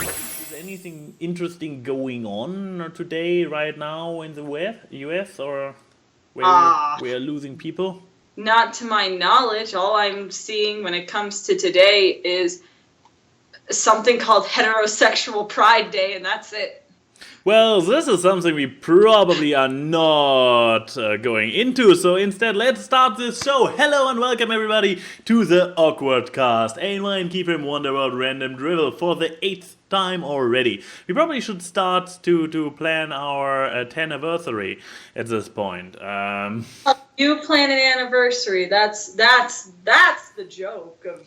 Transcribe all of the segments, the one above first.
Is anything interesting going on today, right now in the US, or where we are losing people? Not to my knowledge. All I'm seeing when it comes to today is something called Heterosexual Pride Day, and that's it. Well, this is something we probably are not going into, so instead let's start this show. Hello and welcome everybody to the AWKWARDCast, a line keep him wonder about random drivel for the 8th time already. We probably should start to plan our 10th anniversary at this point. You plan an anniversary. That's the joke of.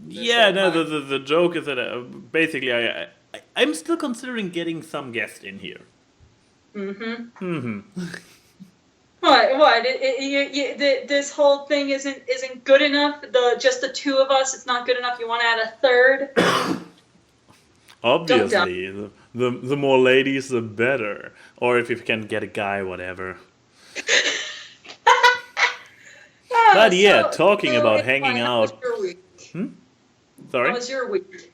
Yeah, no, the joke is that basically I'm still considering getting some guests in here. What? This whole thing isn't good enough. Just the two of us. It's not good enough. You want to add a third? Obviously, the more ladies, the better. Or if you can get a guy, whatever. But yeah, talking about hanging out. How was your week? Sorry? How was your week?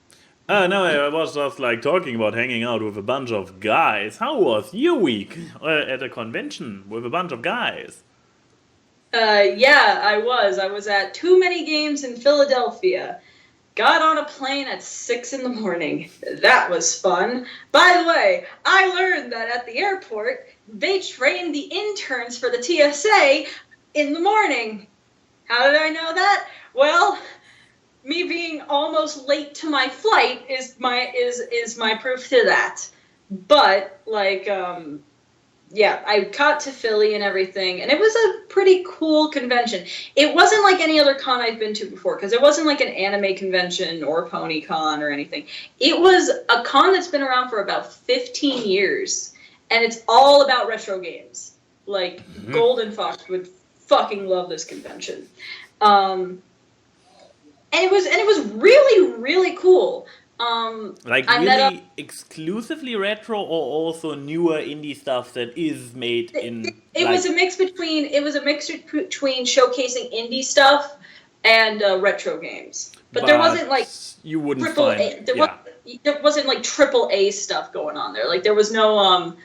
No, I was just like talking about hanging out with a bunch of guys. How was your week at a convention with a bunch of guys? Yeah, I was. I was at Too Many Games in Philadelphia. Got on a plane at 6 in the morning. That was fun. By the way, I learned that at the airport, they train the interns for the TSA in the morning. How did I know that? Well, me being almost late to my flight is my proof to that. But yeah, I got to Philly and everything, and it was a pretty cool convention. It wasn't like any other con I've been to before, because it wasn't like an anime convention or PonyCon or anything. It was a con that's been around for about 15 years, and it's all about retro games. Like, Golden Fox would fucking love this convention. And it was really, really cool. Really exclusively retro, or also newer indie stuff that is made in. It was a mix between showcasing indie stuff and retro games. But there wasn't like you wouldn't triple find A, there wasn't like AAA stuff going on there. Like there was no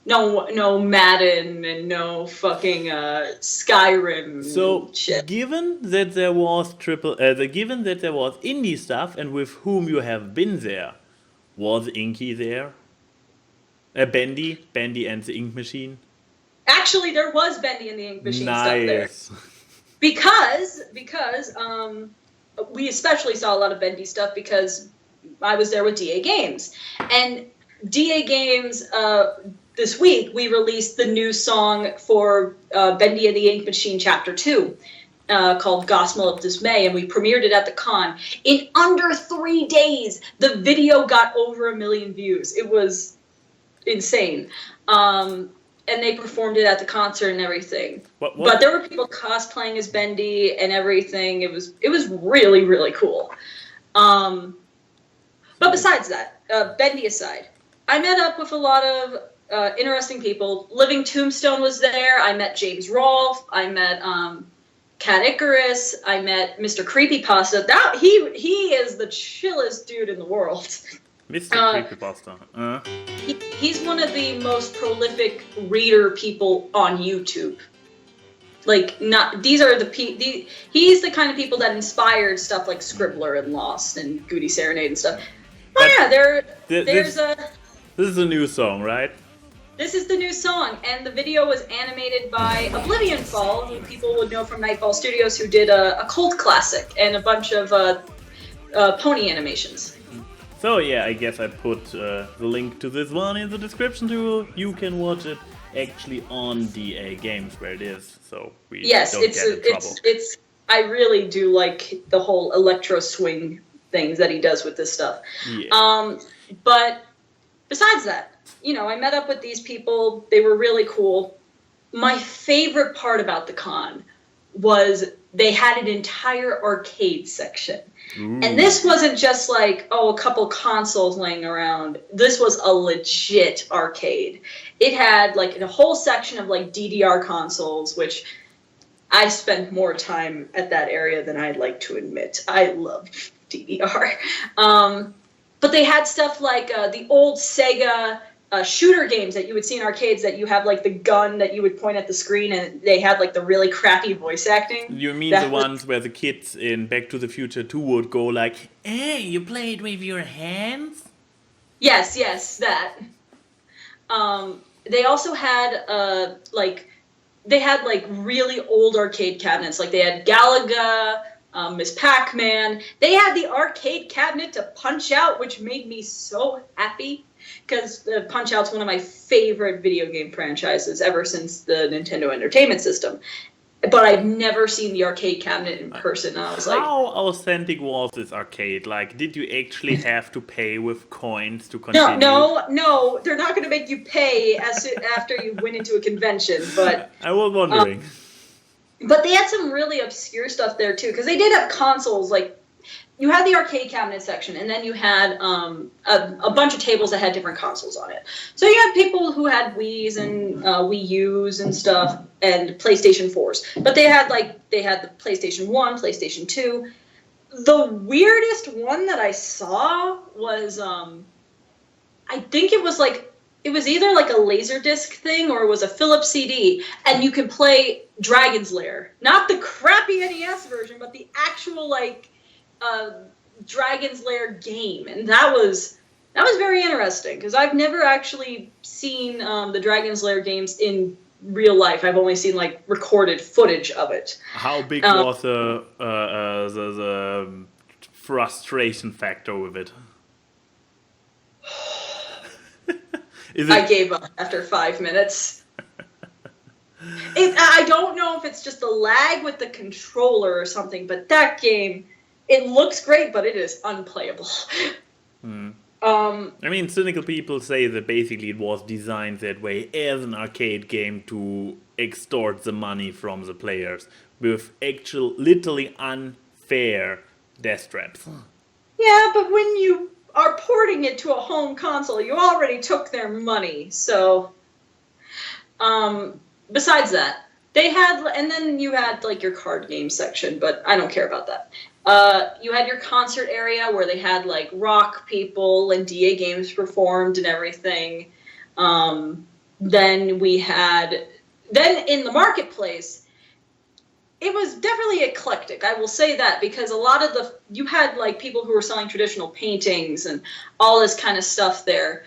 Madden and no fucking Skyrim. So, shit. given that there was indie stuff, and with whom you have been there, was Inky there? Bendy and the Ink Machine. Actually, there was Bendy and the Ink Machine stuff there. Because we especially saw a lot of Bendy stuff because I was there with DA Games, and DA Games. This week, we released the new song for Bendy and the Ink Machine Chapter 2, called Gospel of Dismay, and we premiered it at the con. In under 3 days, the video got over 1 million views. It was insane. And they performed it at the concert and everything. What? But there were people cosplaying as Bendy and everything. It was really, really cool. But besides that, Bendy aside, I met up with a lot of interesting people. Living Tombstone was there. I met James Rolfe. I met Cat Icarus. I met Mr. Creepypasta. He is the chillest dude in the world. Mr. Creepypasta. He's one of the most prolific reader people on YouTube. Like, he's the kind of people that inspired stuff like Scribbler and Lost and Goody Serenade and stuff. Oh yeah, This is a new song, right? This is the new song, and the video was animated by Oblivion Fall, who people would know from Nightfall Studios, who did a cult classic and a bunch of pony animations. So yeah, I guess I put the link to this one in the description too. You can watch it actually on DA Games where it is, so we don't get in trouble. I really do like the whole electro swing things that he does with this stuff. Yeah. But besides that, I met up with these people. They were really cool. My favorite part about the con was they had an entire arcade section. Ooh. And this wasn't just like, a couple consoles laying around. This was a legit arcade. It had like a whole section of like DDR consoles, which I spent more time at that area than I'd like to admit. I loved DDR. But they had stuff like the old Sega shooter games that you would see in arcades that you have like the gun that you would point at the screen and they had like the really crappy voice acting. You mean the ones where the kids in Back to the Future 2 would go like, "Hey, you play it with your hands?" Yes, that. They also had really old arcade cabinets. Like they had Galaga, Miss Pac-Man. They had the arcade cabinet to Punch Out, which made me so happy because Punch Out's one of my favorite video game franchises ever since the Nintendo Entertainment System. But I've never seen the arcade cabinet in person. And I was like, how authentic was this arcade? Like, did you actually have to pay with coins to continue? No, they're not going to make you pay after you went into a convention. But I was wondering. But they had some really obscure stuff there too, because they did have consoles. Like, you had the arcade cabinet section, and then you had a bunch of tables that had different consoles on it. So you had people who had Wii's and Wii U's and stuff, and PlayStation 4s. But they had the PlayStation 1, PlayStation 2. The weirdest one that I saw was I think it was either like a Laserdisc thing or it was a Philips CD, and you could play Dragon's Lair. Not the crappy NES version, but the actual Dragon's Lair game, and that was very interesting because I've never actually seen the Dragon's Lair games in real life. I've only seen like recorded footage of it. How big was the frustration factor with it? I gave up after 5 minutes. I don't know if it's just the lag with the controller or something, but that game, it looks great, but it is unplayable. I mean, cynical people say that basically it was designed that way as an arcade game to extort the money from the players with actual, literally unfair death traps. Yeah, but when you are porting it to a home console, you already took their money. So, besides that, they had, and then you had like your card game section, but I don't care about that. You had your concert area where they had like rock people and DA games performed and everything. Then in the marketplace, it was definitely eclectic. I will say that because a lot of you had like people who were selling traditional paintings and all this kind of stuff there.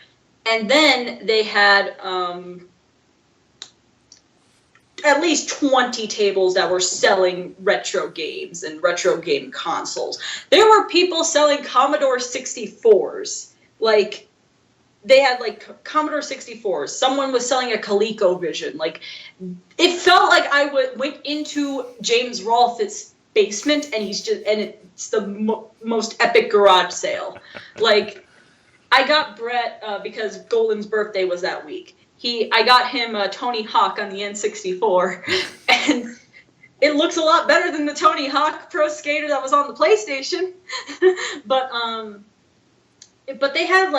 And then they had at least 20 tables that were selling retro games and retro game consoles. There were people selling Commodore 64s. Like, they had, like, Commodore 64s. Someone was selling a ColecoVision. Like, it felt like I went into James Rolfe's basement, and it's the most epic garage sale. Like, I got Brett, because Golan's birthday was that week. I got him Tony Hawk on the N64, and it looks a lot better than the Tony Hawk Pro Skater that was on the PlayStation. But they had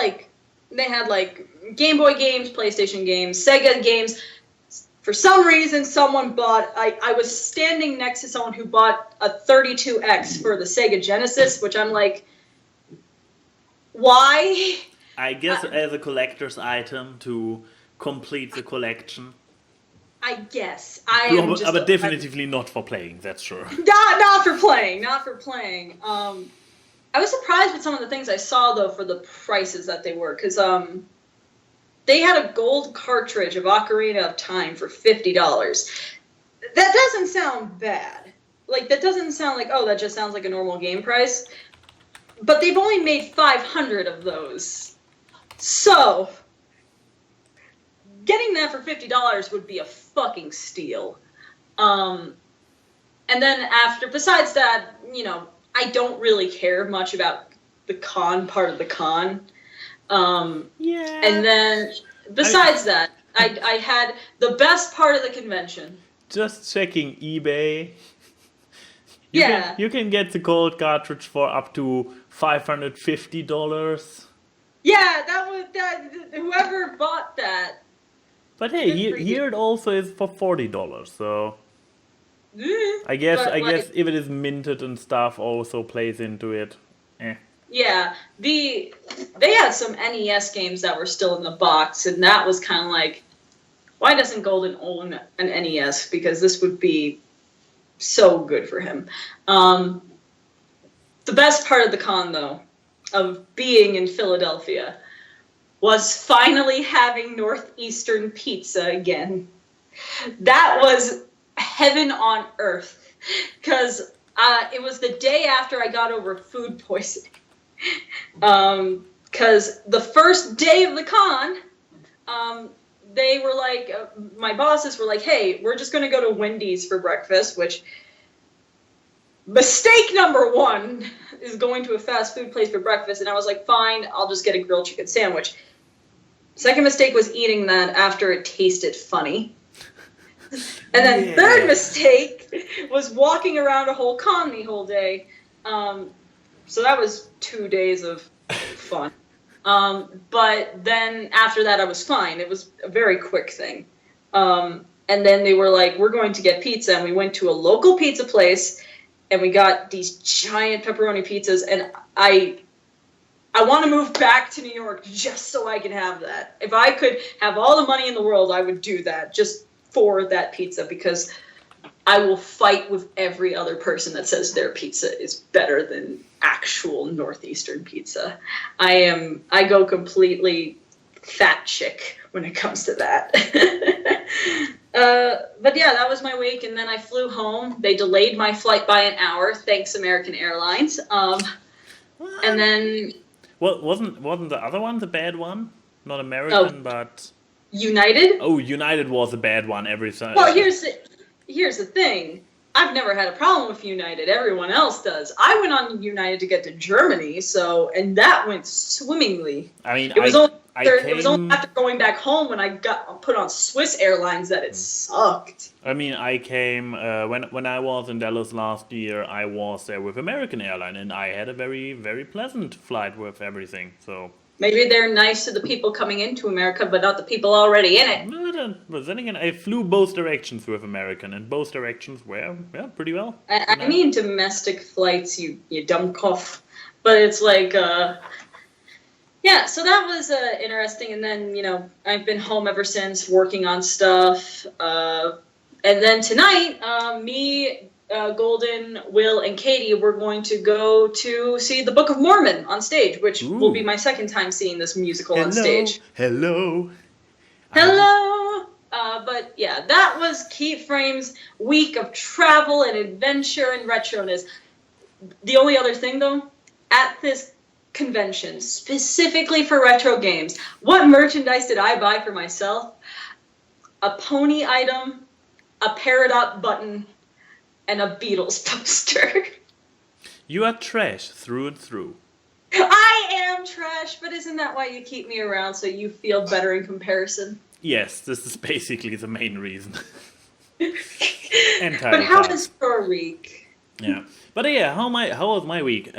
Game Boy games, PlayStation games, Sega games. For some reason, someone bought. I was standing next to someone who bought a 32X for the Sega Genesis, which I'm like, why? I guess as a collector's item to complete the collection. I guess. But definitively not for playing, that's sure. Not for playing. I was surprised with some of the things I saw, though, for the prices that they were, because they had a gold cartridge of Ocarina of Time for $50. That doesn't sound bad. Like, that doesn't sound like, oh, that just sounds like a normal game price. But they've only made 500 of those. So, getting that for $50 would be a fucking steal. And then besides that, I don't really care much about the con part of the con. Yeah. And then, besides that, I had the best part of the convention. Just checking eBay. You can get the gold cartridge for up to $550. Yeah, whoever bought that. But hey, here it also is for $40, so I guess if it is minted and stuff also plays into it. Yeah, they had some NES games that were still in the box, and that was kind of like, why doesn't Golden own an NES? Because this would be so good for him. The best part of the con, though, of being in Philadelphia, was finally having Northeastern pizza again. That was heaven on earth, because it was the day after I got over food poisoning. Because the first day of the con, they were like, my bosses were like, hey, we're just going to go to Wendy's for breakfast, which, mistake number one is going to a fast food place for breakfast. And I was like, fine, I'll just get a grilled chicken sandwich. Second mistake was eating that after it tasted funny. And then third mistake was walking around a whole con the whole day. So that was 2 days of fun. But then after that, I was fine. It was a very quick thing. And then they were like, we're going to get pizza. And we went to a local pizza place, and we got these giant pepperoni pizzas. And I want to move back to New York just so I can have that. If I could have all the money in the world, I would do that just for that pizza, because I will fight with every other person that says their pizza is better than actual Northeastern pizza. I go completely fat chick when it comes to that. But yeah, that was my week, and then I flew home. They delayed my flight by an hour, thanks American Airlines. And then... Well, wasn't the other one the bad one? Not American, but... United? Oh, United was the bad one every time. Well, here's the thing. I've never had a problem with United. Everyone else does. I went on United to get to Germany, and that went swimmingly. I mean, it was only after going back home when I got put on Swiss Airlines that it sucked. I mean, I came when I was in Dallas last year. I was there with American Airlines, and I had a very, very pleasant flight with everything. So maybe they're nice to the people coming into America, but not the people already in it. But then again, I flew both directions with American, and both directions were pretty well. I mean, domestic flights, you dumb cough, but it's like. Yeah, so that was interesting, and then, I've been home ever since, working on stuff, and then tonight, me, Golden, Will, and Katie, we're going to go to see the Book of Mormon on stage, which will be my second time seeing this musical on stage. Hello! But yeah, that was Keyframe's week of travel and adventure and retroness. The only other thing, though, at this convention, specifically for retro games, what merchandise did I buy for myself? A pony item, a Peridot button, and a Beatles poster. You are trash through and through. I am trash, but isn't that why you keep me around, so you feel better in comparison? Yes, this is basically the main reason. But how was your week? Yeah, but yeah, how was my week?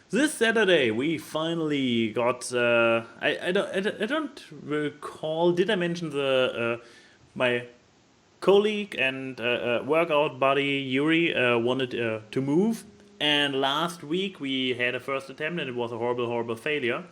This Saturday we finally got. I don't recall. Did I mention my colleague and workout buddy Yuri wanted to move, and last week we had a first attempt and it was a horrible failure.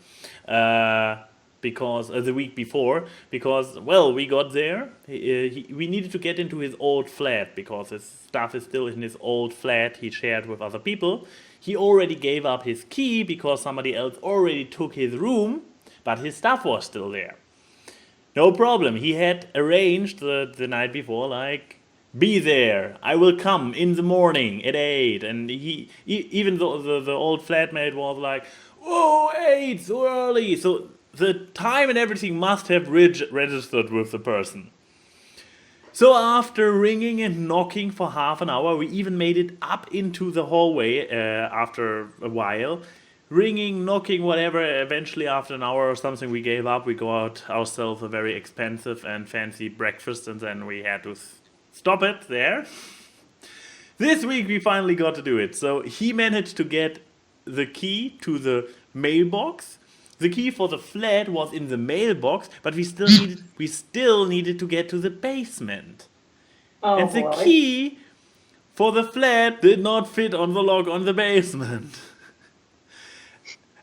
Because the week before, we got there, we needed to get into his old flat because his stuff is still in his old flat he shared with other people. He already gave up his key because somebody else already took his room, but his stuff was still there. No problem, he had arranged the night before, like, be there, I will come in the morning at 8, and even though the old flatmate was like, oh, 8, so early, so the time and everything must have registered with the person. So after ringing and knocking for half an hour, we even made it up into the hallway after a while. Ringing, knocking, whatever, eventually after an hour or something we gave up. We got ourselves a very expensive and fancy breakfast, and then we had to stop it there. This week we finally got to do it. So he managed to get the key to the mailbox. The key for the flat was in the mailbox, but we still needed to get to the basement. Oh, and the key for the flat did not fit on the lock on the basement.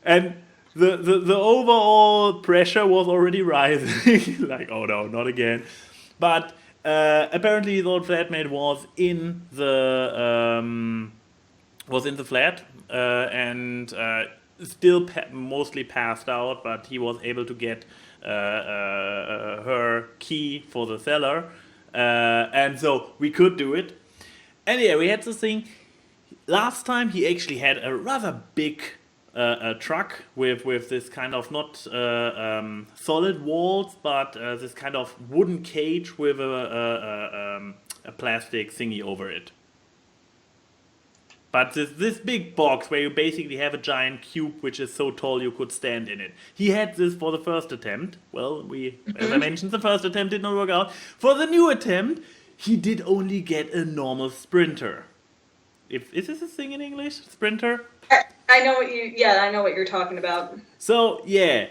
And the overall pressure was already rising. Like, oh no, not again. But apparently his old flatmate was in the flat and still mostly passed out, but he was able to get her key for the cellar, and so we could do it. And yeah, we had this thing. Last time he actually had a rather big truck with this kind of not solid walls, but this kind of wooden cage with a plastic thingy over it. But this big box where you basically have a giant cube which is so tall you could stand in it. He had this for the first attempt. Well, as I mentioned, the first attempt did not work out. For the new attempt, he did only get a normal sprinter. Is this a thing in English? Sprinter? I know what you're talking about. So, yeah.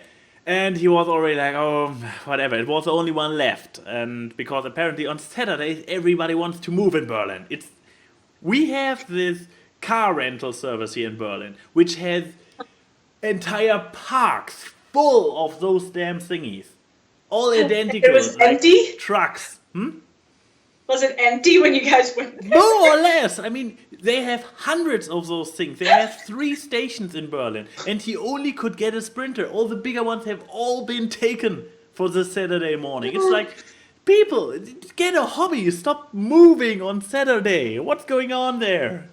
And he was already like, oh, whatever. It was the only one left. And because apparently on Saturdays everybody wants to move in Berlin. We have this car rental service here in Berlin, which has entire parks full of those damn thingies. All identical. It was empty? Trucks. Was it empty when you guys went there? More or less. I mean, they have hundreds of those things. They have 3 stations in Berlin. And he only could get a sprinter. All the bigger ones have all been taken for the Saturday morning. It's like, people, get a hobby. Stop moving on Saturday. What's going on there?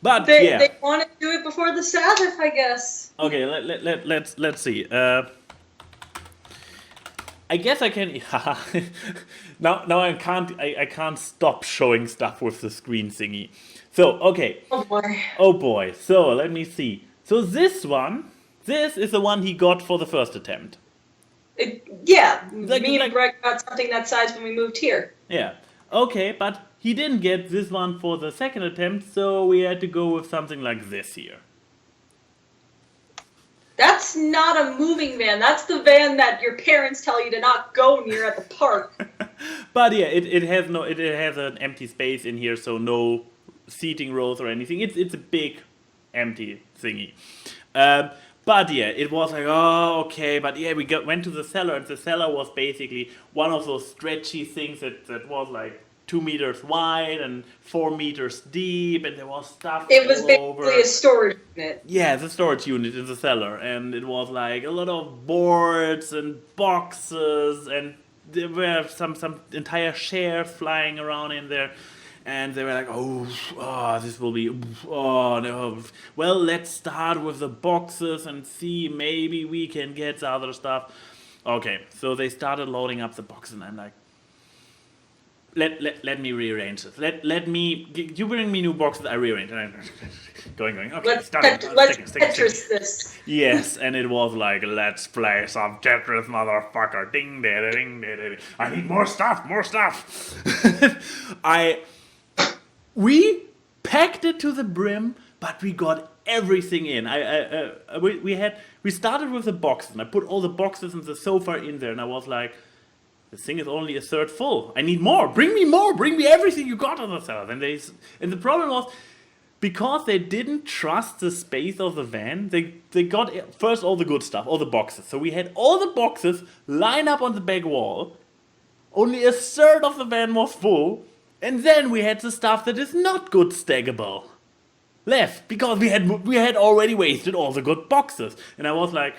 But they want to do it before the Sabbath, I guess. Okay, let's see. I guess I can. now I can't stop showing stuff with the screen thingy. So okay. Oh boy. So let me see. So this is the one he got for the first attempt. Me and Greg got something that size when we moved here. Yeah. Okay, but he didn't get this one for the second attempt, so we had to go with something like this here. That's not a moving van. That's the van that your parents tell you to not go near at the park. But yeah, it has an empty space in here, so no seating rows or anything. It's a big empty thingy. But yeah, it was like, oh, okay. But yeah, went to the cellar, and the cellar was basically one of those stretchy things that was like 2 meters wide and 4 meters deep, and there was stuff It was basically over. A storage unit. Yeah, the storage unit in the cellar, and it was like a lot of boards and boxes, and there were some entire shelves flying around in there. And they were like, oh, this will be, oh, no. Well, let's start with the boxes and see, maybe we can get the other stuff. Okay, so they started loading up the boxes, and I'm like, let me rearrange this. You bring me new boxes, I rearrange. And I'm going. Okay, let's Tetris this. Yes, and it was like, let's play some Tetris, motherfucker. Ding, ding, ding, ding. I need more stuff. We packed it to the brim, but we got everything in. We started with the boxes, and I put all the boxes and the sofa in there, and I was like, this thing is only a third full. I need more. Bring me more. Bring me everything you got on the cellar. And the problem was, because they didn't trust the space of the van, they got first all the good stuff, all the boxes. So we had all the boxes lined up on the back wall. Only a third of the van was full. And then we had the stuff that is not good stackable left, because we had already wasted all the good boxes. And I was like,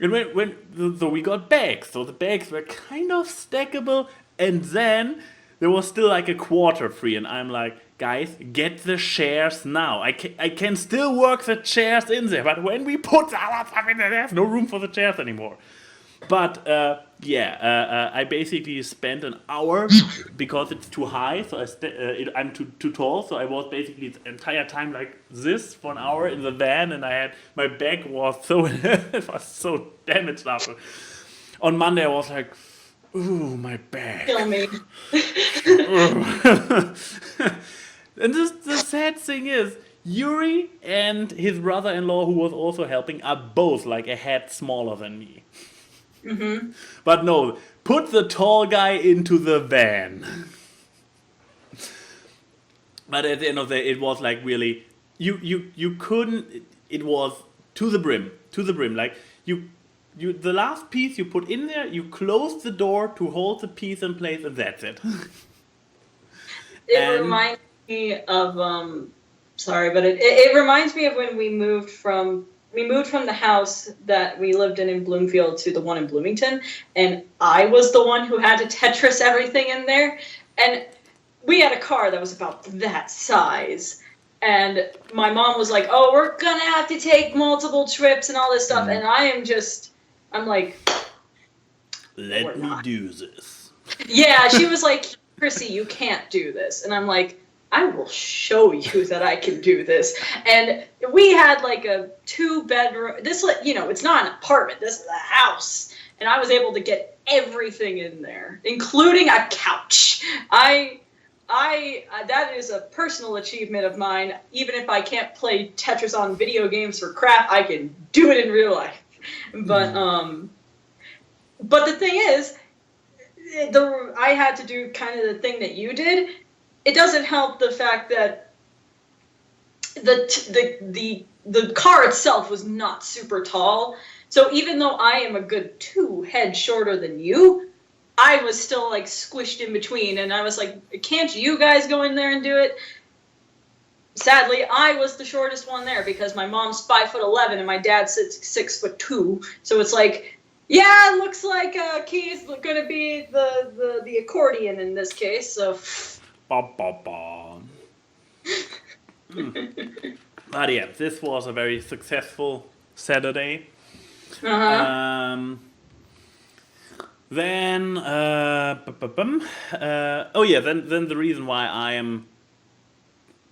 so we got bags. So the bags were kind of stackable, and then there was still like a quarter free. And I'm like, guys, get the chairs now. I can still work the chairs in there, but when we put the other stuff in there, there's no room for the chairs anymore. But I basically spent an hour because it's too high, so I'm too tall. So I was basically the entire time like this for an hour in the van, and my back was so damaged after. On Monday I was like, ooh, my back. Kill me. And the sad thing is, Yuri and his brother-in-law, who was also helping, are both like a head smaller than me. Mm-hmm. But no, put the tall guy into the van. But at the end of the day, it was like really, you couldn't, it was to the brim. to the brim. Like the last piece you put in there, you close the door to hold the piece in place, and that's it. It reminds me of sorry, but it reminds me of when we moved from the house that we lived in Bloomfield to the one in Bloomington, and I was the one who had to Tetris everything in there, and we had a car that was about that size, and my mom was like, "Oh, we're gonna have to take multiple trips and all this stuff," and I'm like, let me do this. Yeah, she was like, "Chrissy, you can't do this," and I'm like, I will show you that I can do this. And we had like a 2-bedroom, it's not an apartment, this is a house. And I was able to get everything in there, including a couch. That is a personal achievement of mine. Even if I can't play Tetris on video games for crap, I can do it in real life. But the thing is, I had to do kind of the thing that you did. It doesn't help the fact that the car itself was not super tall. So even though I am a good 2 heads shorter than you, I was still like squished in between. And I was like, can't you guys go in there and do it? Sadly, I was the shortest one there because my mom's 5'11" and my dad's 6'2". So it's like, yeah, it looks like Key's going to be the accordion in this case. So. But yeah, this was a very successful Saturday. Then then the reason why I am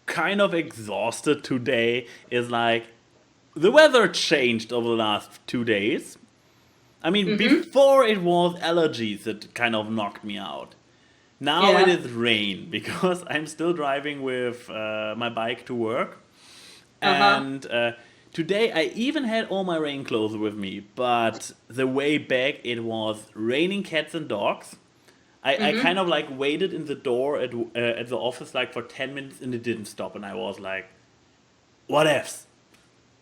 kind of exhausted today is like the weather changed over the last 2 days. I mean, before it was allergies that kind of knocked me out. Now it is rain because I'm still driving with my bike to work. And today I even had all my rain clothes with me, but the way back it was raining cats and dogs. I kind of like waited in the door at the office like for 10 minutes and it didn't stop, and I was like, what ifs?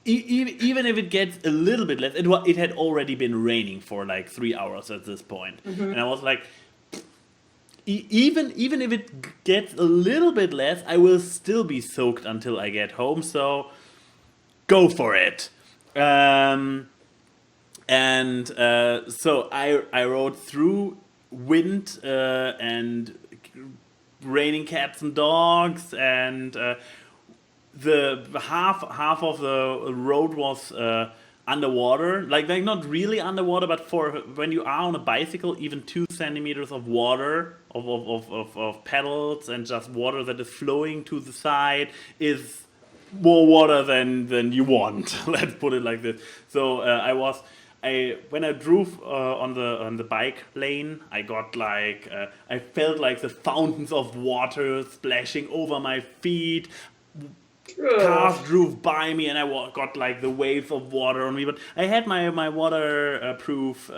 Even if it gets a little bit less, it had already been raining for like 3 hours at this point. And I was like, even if it gets a little bit less, I will still be soaked until I get home, so go for it. So I rode through wind and raining cats and dogs, and the half of the road was underwater, like not really underwater, but for when you are on a bicycle, even 2 centimeters of water of pedals and just water that is flowing to the side is more water than you want. Let's put it like this. So when I drove on the bike lane, I got like I felt like the fountains of water splashing over my feet. Cars drove by me and I got like the waves of water on me, but I had my waterproof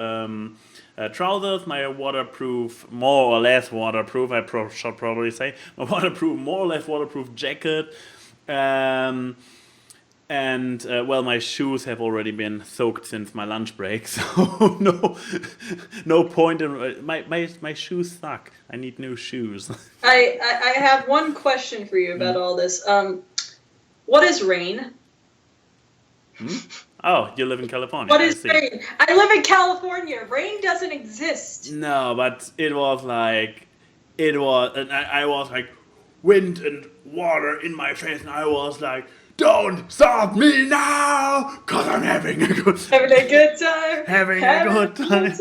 trousers, my waterproof, more or less waterproof, should probably say, my more or less waterproof jacket, and my shoes have already been soaked since my lunch break, so no point in my shoes suck. I need new shoes. I have one question for you about all this. What is rain? Oh, you live in California. What is rain? I live in California. Rain doesn't exist. No, but it was, and I was like, wind and water in my face, and I was like, don't stop me now, cause I'm having a good time. Having a good time.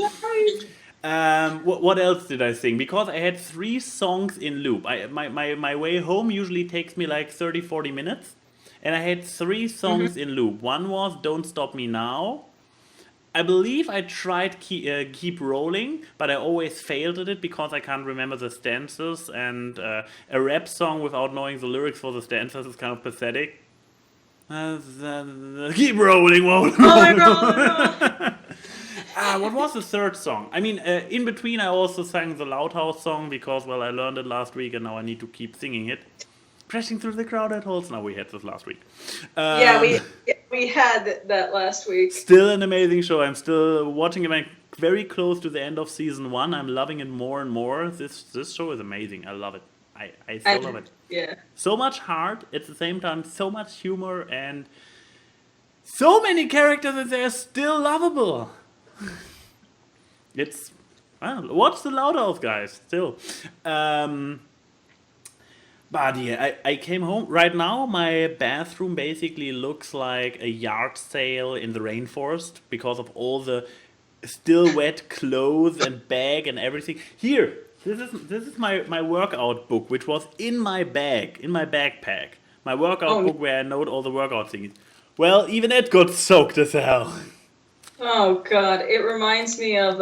What else did I sing? Because I had 3 songs in loop. My way home usually takes me like 30-40 minutes. And I had 3 songs in loop. One was Don't Stop Me Now. I believe I tried Keep Rolling, but I always failed at it because I can't remember the stanzas. And a rap song without knowing the lyrics for the stanzas is kind of pathetic. Keep rolling, roll. What was the 3rd song? I mean, in between I also sang the Loud House song because, well, I learned it last week and now I need to keep singing it. Crashing through the crowded halls. No, we had this last week. Yeah, we had that last week. Still an amazing show. I'm still watching it. I'm very close to the end of season 1. I'm loving it more and more. This show is amazing. I love it. I still love it. Yeah. So much heart at the same time, so much humor, and so many characters that they're still lovable. It's watch the Loud House, guys. Still. But yeah, I came home. Right now, my bathroom basically looks like a yard sale in the rainforest because of all the still wet clothes and bag and everything. Here, this is my workout book, which was in my bag, in my backpack. My workout book where I note all the workout things. Well, even it got soaked as hell. Oh God, it reminds me of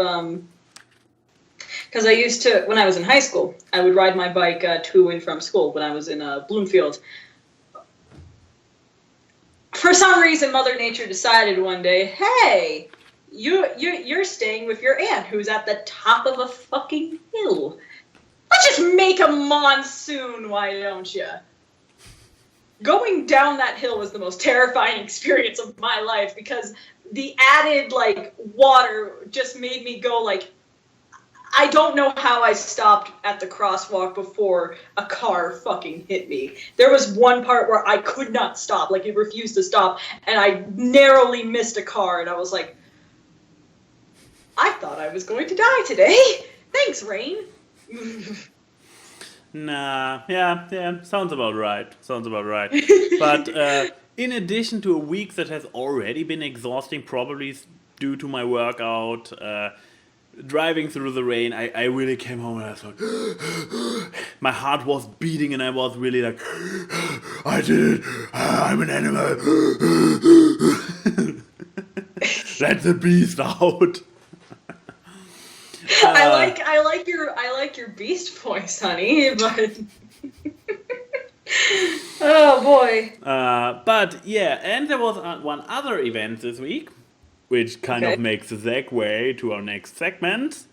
because I used to, when I was in high school, I would ride my bike to and from school when I was in Bloomfield. For some reason, Mother Nature decided one day, hey, you're staying with your aunt who's at the top of a fucking hill. Let's just make a monsoon, why don't you? Going down that hill was the most terrifying experience of my life because the added, water just made me go, I don't know how I stopped at the crosswalk before a car fucking hit me. There was one part where I could not stop, it refused to stop, and I narrowly missed a car, and I was like, I thought I was going to die today. Thanks, rain. Nah, yeah, sounds about right. But in addition to a week that has already been exhausting, probably due to my workout, driving through the rain, I really came home and I was like, my heart was beating and I was really like, I did it, I'm an animal. Let the beast out. I like your beast voice, honey, but oh boy. But yeah, and there was one other event this week, which kind of makes a segue to our next segment.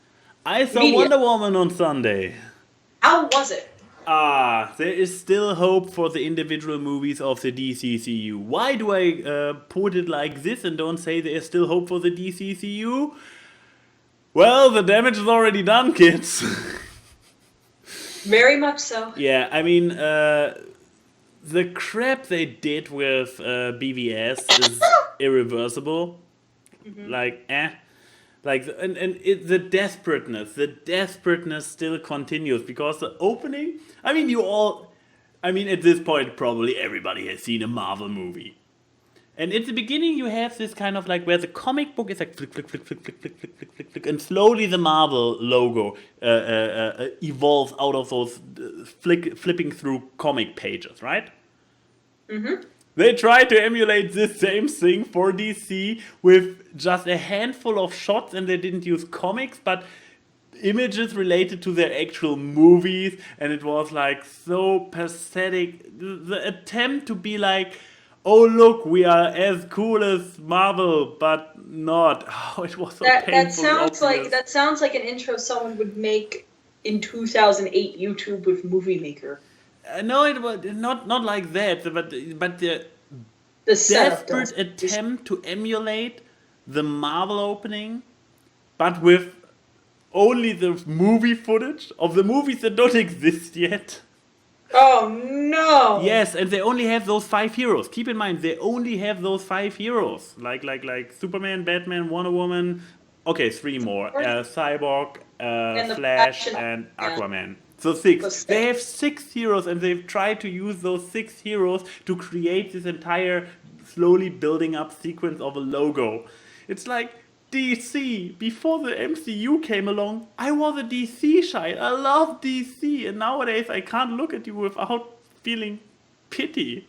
I saw Wonder Woman on Sunday. How was it? There is still hope for the individual movies of the DCCU. Why do I put it like this and don't say there is still hope for the DCCU? Well, the damage is already done, kids. Very much so. Yeah, I mean, the crap they did with BVS is irreversible. Mm-hmm. The desperateness still continues because the opening. I mean, at this point, probably everybody has seen a Marvel movie. And at the beginning, you have this kind of where the comic book is flick, flick, flick, flick, flick, flick, flick, flick, flick, flick, and slowly the Marvel logo evolves out of those flipping through comic pages, right? Mm-hmm. They tried to emulate this same thing for DC with just a handful of shots, and they didn't use comics, but images related to their actual movies, and it was so pathetic. The attempt to be oh look, we are as cool as Marvel, but not. Oh, it was so painful. That sounds like an intro someone would make in 2008 YouTube with Movie Maker. No, it was not like that. But the desperate attempt to emulate the Marvel opening, but with only the movie footage of the movies that don't exist yet. Oh no! Yes, and they only have those 5 heroes. Keep in mind, they only have those 5 heroes, like Superman, Batman, Wonder Woman. Okay, 3 more: Cyborg, Flash, and Aquaman. So 6. They have 6 heroes, and they've tried to use those 6 heroes to create this entire slowly building up sequence of a logo. It's DC, before the MCU came along, I was a DC child. I love DC, and nowadays I can't look at you without feeling pity.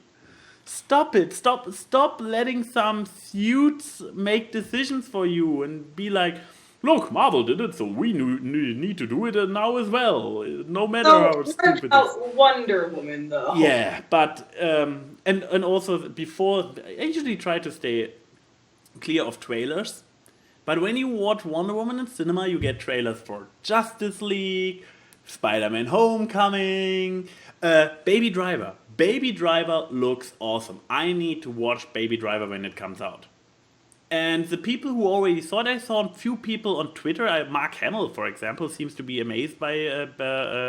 Stop it. Stop letting some suits make decisions for you and be like, look, Marvel did it, so we need to do it now as well. No matter how stupid it is. Wonder Woman, though. Yeah, but, and also before, I usually try to stay clear of trailers. But when you watch Wonder Woman in cinema, you get trailers for Justice League, Spider-Man Homecoming, Baby Driver. Baby Driver looks awesome. I need to watch Baby Driver when it comes out. And the people who already saw it, I saw a few people on Twitter. Mark Hamill, for example, seems to be amazed by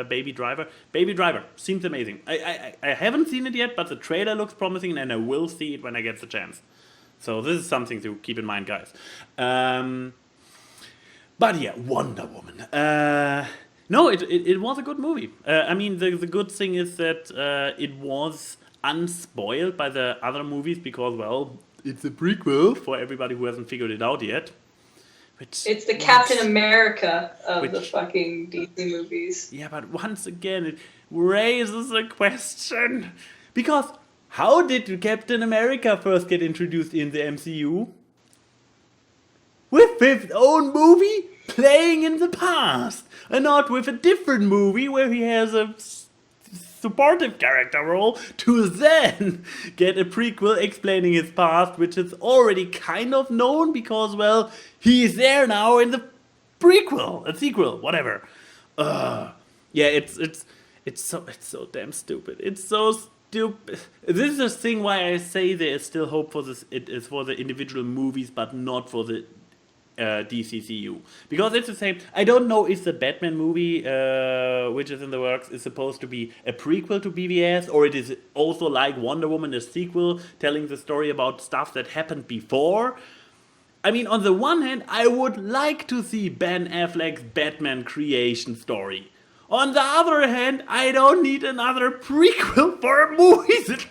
Baby Driver. Baby Driver seems amazing. I haven't seen it yet, but the trailer looks promising, and I will see it when I get the chance. So this is something to keep in mind, guys. But yeah, Wonder Woman. No, it was a good movie. I mean, the good thing is that it was unspoiled by the other movies because, well, it's a prequel for everybody who hasn't figured it out yet. It's the Captain America of the fucking DC movies. Yeah, but once again, it raises a question. Because how did Captain America first get introduced in the MCU? With his own movie playing in the past. And not with a different movie where he has a supportive character role to then get a prequel explaining his past, which is already kind of known because, well, he's there now in the prequel, a sequel, whatever. Yeah, it's so damn stupid. It's so stupid. This is the thing why I say there is still hope for this. It is for the individual movies, but not for the DCCU, because it's the same. I don't know if the Batman movie, which is in the works, is supposed to be a prequel to BVS, or it is also like Wonder Woman, a sequel telling the story about stuff that happened before. I mean, on the one hand, I would like to see Ben Affleck's Batman creation story. On the other hand, I don't need another prequel for a movie.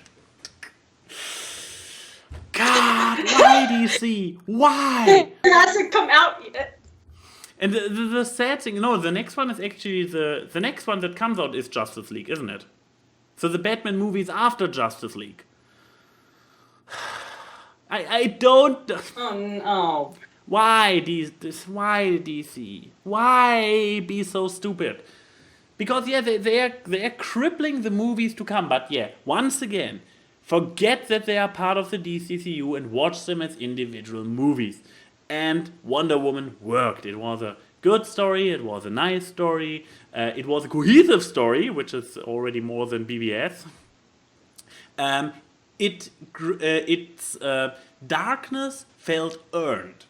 God, why DC? Why? It hasn't come out yet. And the sad thing, no, the next one is actually the next one that comes out is Justice League, isn't it? So the Batman movie is after Justice League. I don't. Oh no. Why Why DC? Why be so stupid? Because yeah, they're crippling the movies to come. But yeah, once again, forget that they are part of the DCCU and watch them as individual movies. And Wonder Woman worked. It was a good story. It was a nice story. It was a cohesive story, which is already more than BVS. Its darkness felt earned.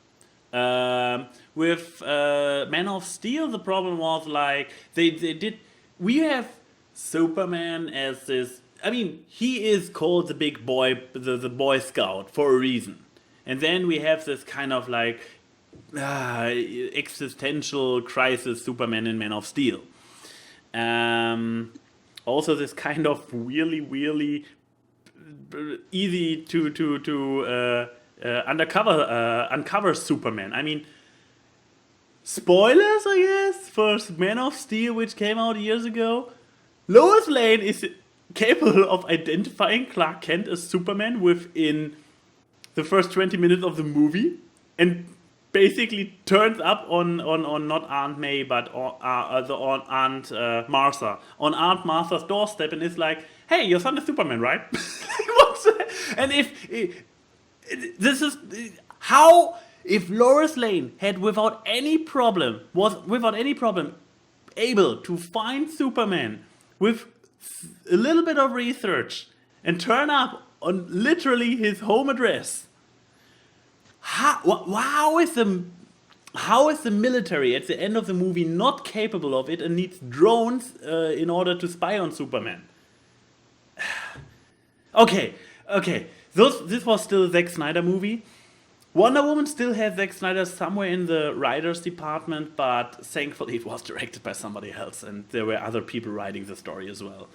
With Man of Steel, the problem was like we have Superman as this. I mean, he is called the big boy, the Boy Scout for a reason. And then we have this kind of like existential crisis Superman in Man of Steel. Also, this kind of really easy to uncover Superman. I mean, spoilers, I guess, for Man of Steel, which came out years ago. Lois Lane is capable of identifying Clark Kent as Superman within the first 20 minutes of the movie, and basically turns up on not Aunt May, but on Aunt Martha, on Aunt Martha's doorstep, and is like, "Hey, your son is Superman, right?" What's that? And if Lois Lane was without any problem able to find Superman with a little bit of research and turn up on literally his home address, how is the military at the end of the movie not capable of it and needs drones in order to spy on Superman? Okay. This was still a Zack Snyder movie. Wonder Woman still has Zack Snyder somewhere in the writers department, but thankfully it was directed by somebody else, and there were other people writing the story as well.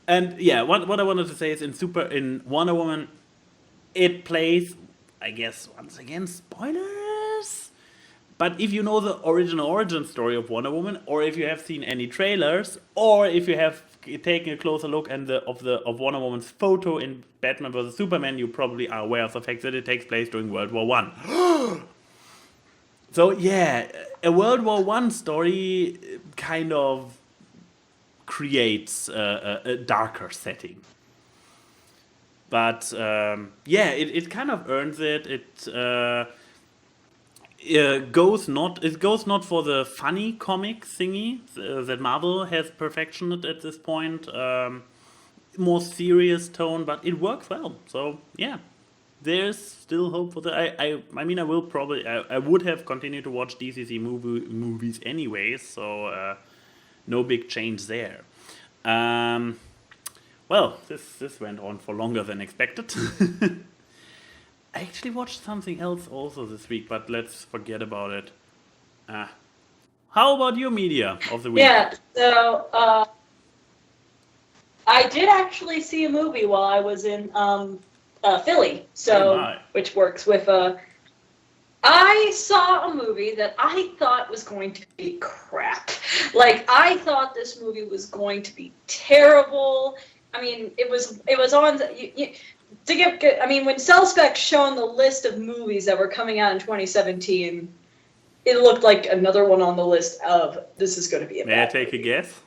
And yeah, what I wanted to say is in Wonder Woman, it plays, I guess, once again, spoilers. But if you know the original origin story of Wonder Woman, or if you have seen any trailers, or if you have taken a closer look at of Wonder Woman's photo in Batman vs Superman, you probably are aware of the fact that it takes place during World War I. So yeah, a World War I story kind of creates a darker setting. But yeah, it kind of earns it. It goes not for the funny comic thingy that Marvel has perfected at this point. more serious tone, but it works well. So yeah, there's still hope for the. I mean, I would have continued to watch DCC movies anyways. So no big change there. Well, this went on for longer than expected. I actually watched something else also this week, but let's forget about it. How about your media of the week? Yeah, so I did actually see a movie while I was in Philly, which works with. I saw a movie that I thought was going to be crap. Like, I thought this movie was going to be terrible. I mean, it was on. When CellSpec shown the list of movies that were coming out in 2017, it looked like another one on the list of this is going to be a bad May I take movie. a guess?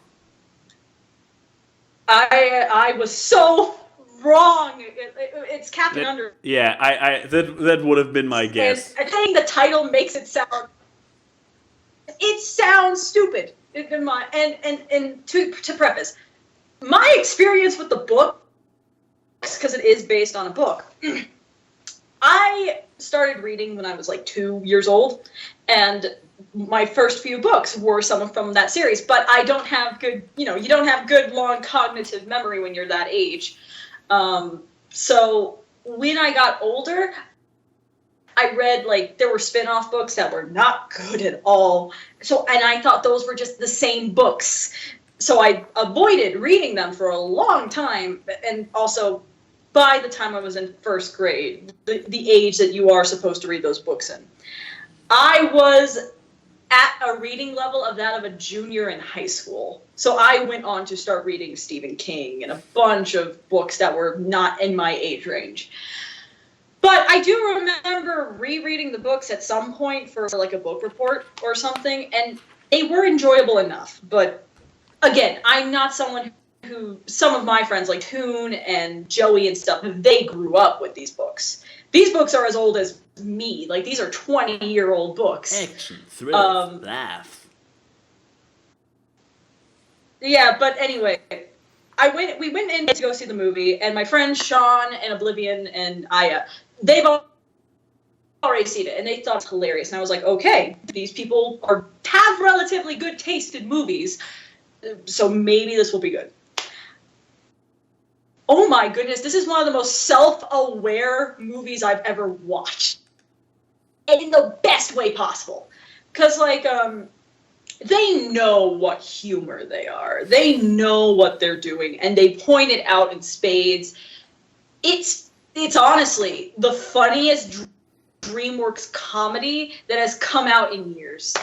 I was so wrong. It's Captain Underpants. Yeah, that would have been my guess. And I think the title makes it sound. It sounds stupid. And to preface, my experience with the book, because it is based on a book. I started reading when I was like 2 years old, and my first few books were some from that series, but I don't have good, you don't have good long cognitive memory when you're that age. So when I got older, I read, there were spin-off books that were not good at all. And I thought those were just the same books. So I avoided reading them for a long time, and also by the time I was in first grade, the age that you are supposed to read those books in, I was at a reading level of that of a junior in high school. So I went on to start reading Stephen King and a bunch of books that were not in my age range. But I do remember rereading the books at some point for a book report or something, and they were enjoyable enough. But again, I'm not someone who, some of my friends like Toon and Joey and stuff, they grew up with these books. These books are as old as me. These are 20-year-old books. Action, thrill, laugh. Yeah, but anyway, we went in to go see the movie, and my friends Sean and Oblivion and Aya, they've already seen it, and they thought it was hilarious. And I was like, okay, these people have relatively good taste in movies, so maybe this will be good. Oh my goodness, this is one of the most self-aware movies I've ever watched. And in the best way possible. Because, they know what humor they are. They know what they're doing, and they point it out in spades. It's honestly the funniest DreamWorks comedy that has come out in years.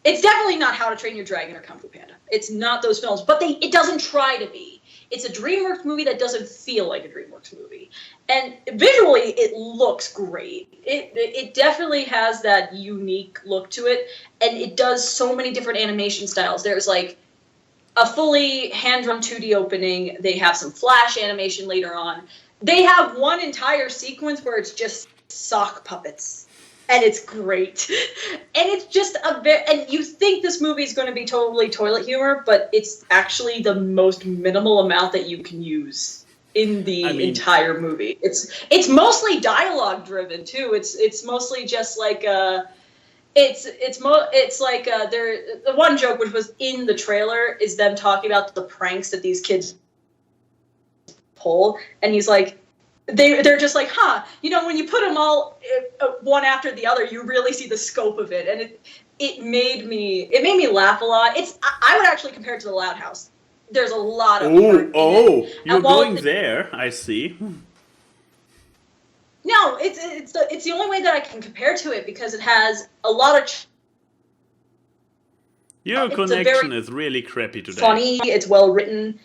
It's definitely not How to Train Your Dragon or Kung Fu Panda. It's not those films, but it doesn't try to be. It's a DreamWorks movie that doesn't feel like a DreamWorks movie. And visually, it looks great. It definitely has that unique look to it, and it does so many different animation styles. There's a fully hand-drawn 2D opening. They have some flash animation later on. They have one entire sequence where it's just sock puppets. And it's great. And it's just and you think this movie is going to be totally toilet humor, but it's actually the most minimal amount that you can use in the entire movie. It's mostly dialogue driven too. It's mostly just the one joke which was in the trailer is them talking about the pranks that these kids pull, and he's like, they're just like, when you put them all one after the other, you really see the scope of it, and it made me laugh a lot. I would actually compare it to The Loud House. There's a lot of you're going there. I see. No, it's the only way that I can compare to it, because it has a lot of. Your connection is really crappy today. Funny. It's well written.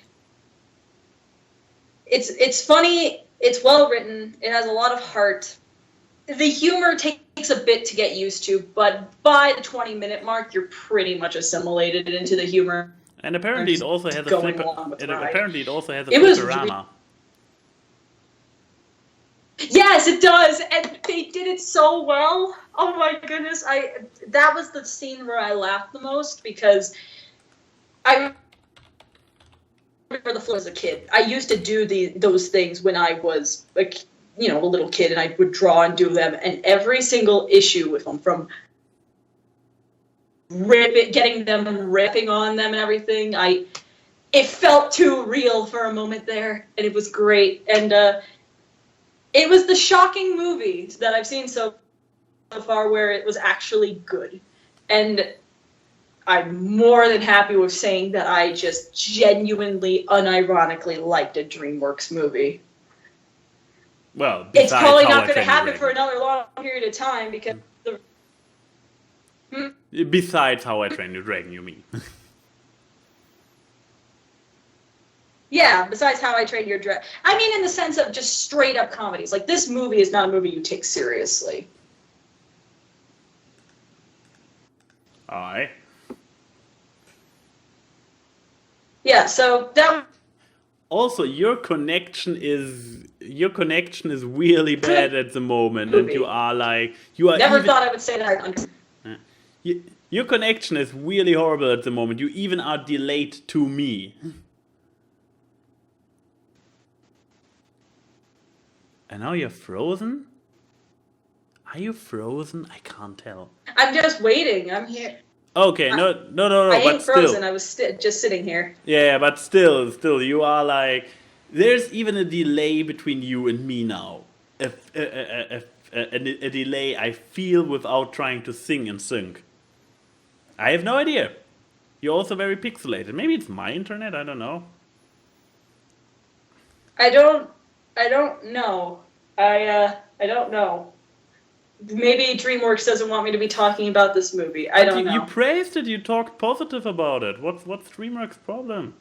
It's funny. It's well written. It has a lot of heart. The humor takes a bit to get used to, but by the 20-minute mark, you're pretty much assimilated into the humor. And apparently, it also has a flipperama. Yes, it does, and they did it so well. Oh my goodness, that was the scene where I laughed the most, because I for the flow as a kid. I used to do those things when I was a little kid, and I would draw and do them. And every single issue with them, from getting them and ripping on them and everything, it felt too real for a moment there, and it was great. And it was the shocking movie that I've seen so far where it was actually good. And I'm more than happy with saying that I just genuinely, unironically liked a DreamWorks movie. Well, it's probably not going to happen for another long period of time because Besides How I Trained Your Dragon, you mean? Yeah, besides How I Trained Your Dragon. I mean in the sense of just straight up comedies. Like, this movie is not a movie you take seriously. Aye. Yeah, so that. Also, your connection is really bad at the moment, and you are Never thought I would say that. Your connection is really horrible at the moment. You even are delayed to me. And now you're frozen? Are you frozen? I can't tell. I'm just waiting. I'm here. Okay, no. I ain't frozen. Still. I was just sitting here. Yeah, but still, you are like. There's even a delay between you and me now. A delay I feel without trying to sing in sync. I have no idea. You're also very pixelated. Maybe it's my internet. I don't know. I don't know. I don't know. Maybe DreamWorks doesn't want me to be talking about this movie. I don't know. You praised it. You talked positive about it. What's DreamWorks' problem?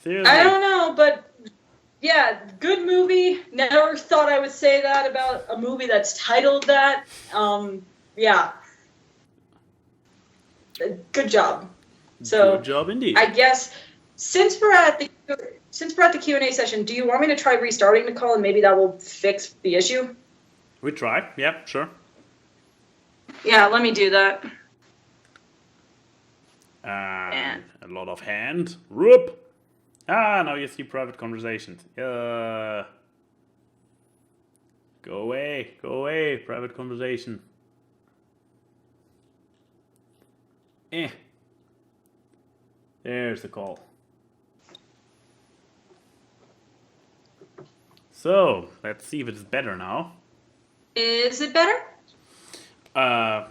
Seriously. I don't know, but yeah, good movie. Never thought I would say that about a movie that's titled that. Yeah. Good job. So good job indeed. I guess since we're at the Q&A session, do you want me to try restarting the call and maybe that will fix the issue? We try. Yeah, sure. Yeah, let me do that. A lot of hand. Whoop. Now you see private conversations. Go away, private conversation. There's the call. So, let's see if it's better now. Is it better?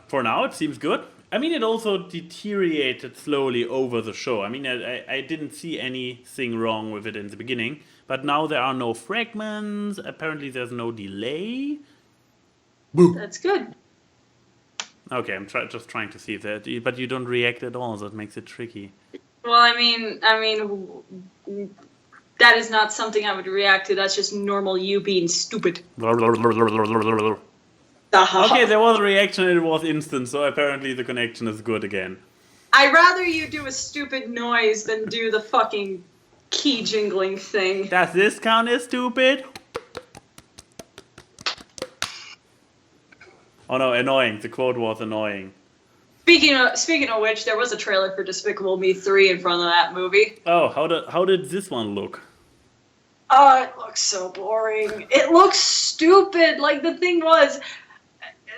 For now, it seems good. I mean, it also deteriorated slowly over the show. I mean, I didn't see anything wrong with it in the beginning. But now there are no fragments. Apparently, there's no delay. That's good. Okay, I'm just trying to see that. But you don't react at all, so it makes it tricky. Well, I mean, that is not something I would react to. That's just normal you being stupid. Okay, there was a reaction and it was instant, so apparently the connection is good again. I'd rather you do a stupid noise than do the fucking key jingling thing. Does this count as stupid? Oh no, annoying. The quote was annoying. Speaking of which, there was a trailer for Despicable Me 3 in front of that movie. Oh, how did this one look? Oh, it looks so boring. It looks stupid. Like, the thing was,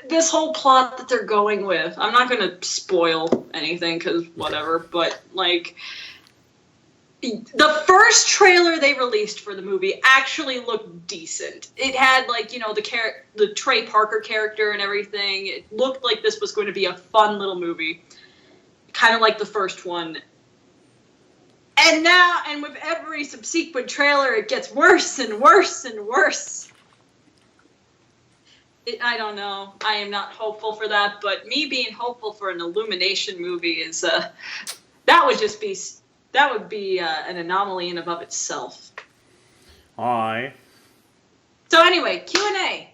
this whole plot that they're going with, I'm not going to spoil anything, because whatever, but, like, the first trailer they released for the movie actually looked decent. It had, like, you know, the Trey Parker character and everything. It looked like this was going to be a fun little movie, kind of like the first one. And with every subsequent trailer, it gets worse and worse and worse. I don't know. I am not hopeful for that, but me being hopeful for an Illumination movie is that would be an anomaly in and of itself. Hi. So anyway, Q&A.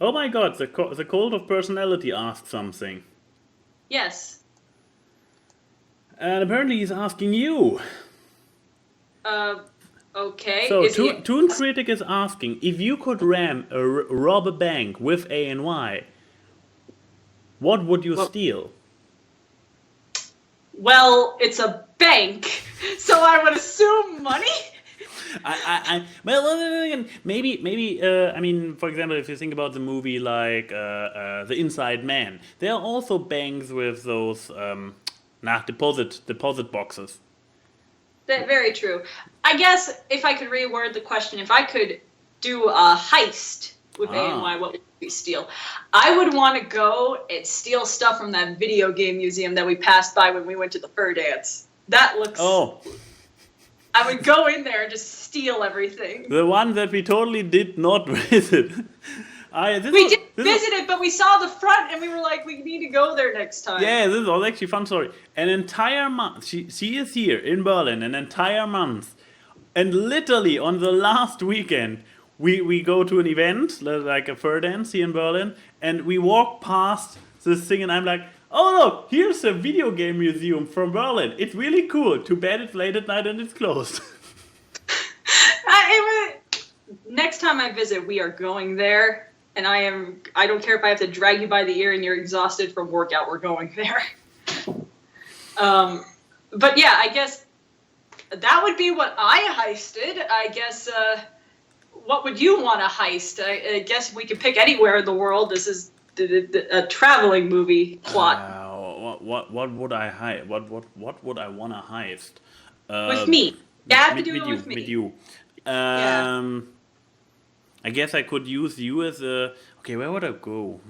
Oh my god, the Cult of Personality asked something. Yes. And apparently he's asking you. Okay. So, Toon Critic is asking, if you could rob a bank with A and Y, what would you steal? Well, it's a bank, so I would assume money. Well, maybe. I mean, for example, if you think about the movie like The Inside Man, there are also banks with those deposit boxes. Very true. I guess if I could reword the question, if I could do a heist with ANY, what would we steal? I would want to go and steal stuff from that video game museum that we passed by when we went to the fur dance. That looks... Oh. I would go in there and just steal everything. The one that we totally did not visit. We did visit it, but we saw the front and we were like, we need to go there next time. Yeah, this was actually a fun story. An entire month, she is here in Berlin, an entire month. And literally on the last weekend, we go to an event, like a fur dance here in Berlin, and we walk past this thing and I'm like, oh look, here's a video game museum from Berlin. It's really cool. Too bad it's late at night and it's closed. Next time I visit, we are going there. And I don't care if I have to drag you by the ear and you're exhausted from workout, we're going there. But yeah, I guess that would be what I heisted. I guess, what would you want to heist? I guess we could pick anywhere in the world. This is a traveling movie plot. What would I heist? What would I want to heist? With me. You have to do it with me. With you. Yeah. I guess I could use you as a... Okay, where would I go?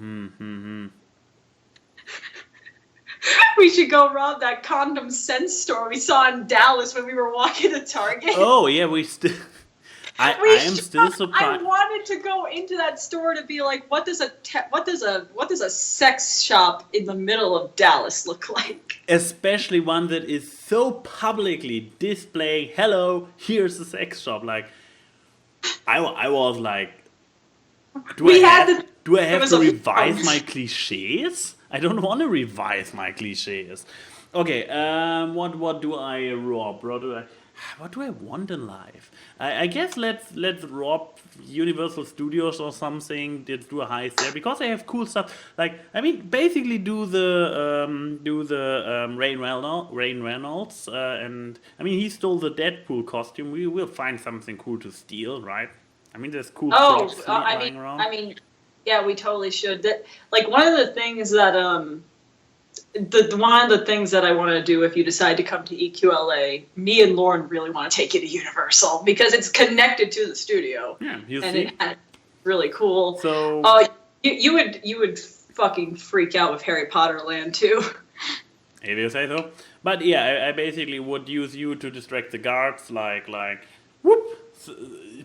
We should go rob that condom sense store we saw in Dallas when we were walking to Target. Oh, yeah, we still... I am still surprised. I wanted to go into that store to be like, what does a sex shop in the middle of Dallas look like? Especially one that is so publicly displaying, hello, here's a sex shop. Like, I was like, do I have to revise my cliches? I don't want to revise my cliches. Okay, what do I rob? What do I want in life? I guess let's rob Universal Studios or something. Let's do a heist there because they have cool stuff. Like, I mean, basically do the Ryan Reynolds, and I mean he stole the Deadpool costume. We will find something cool to steal, right? I mean, there's cool props lying around. I mean, yeah, we totally should. Like one of the things that one of the things that I want to do if you decide to come to EQLA, me and Lauren really want to take you to Universal because it's connected to the studio. Yeah, you and see, it's really cool. So you would fucking freak out with Harry Potter Land too. If you say so. But yeah, I basically would use you to distract the guards, like whoop.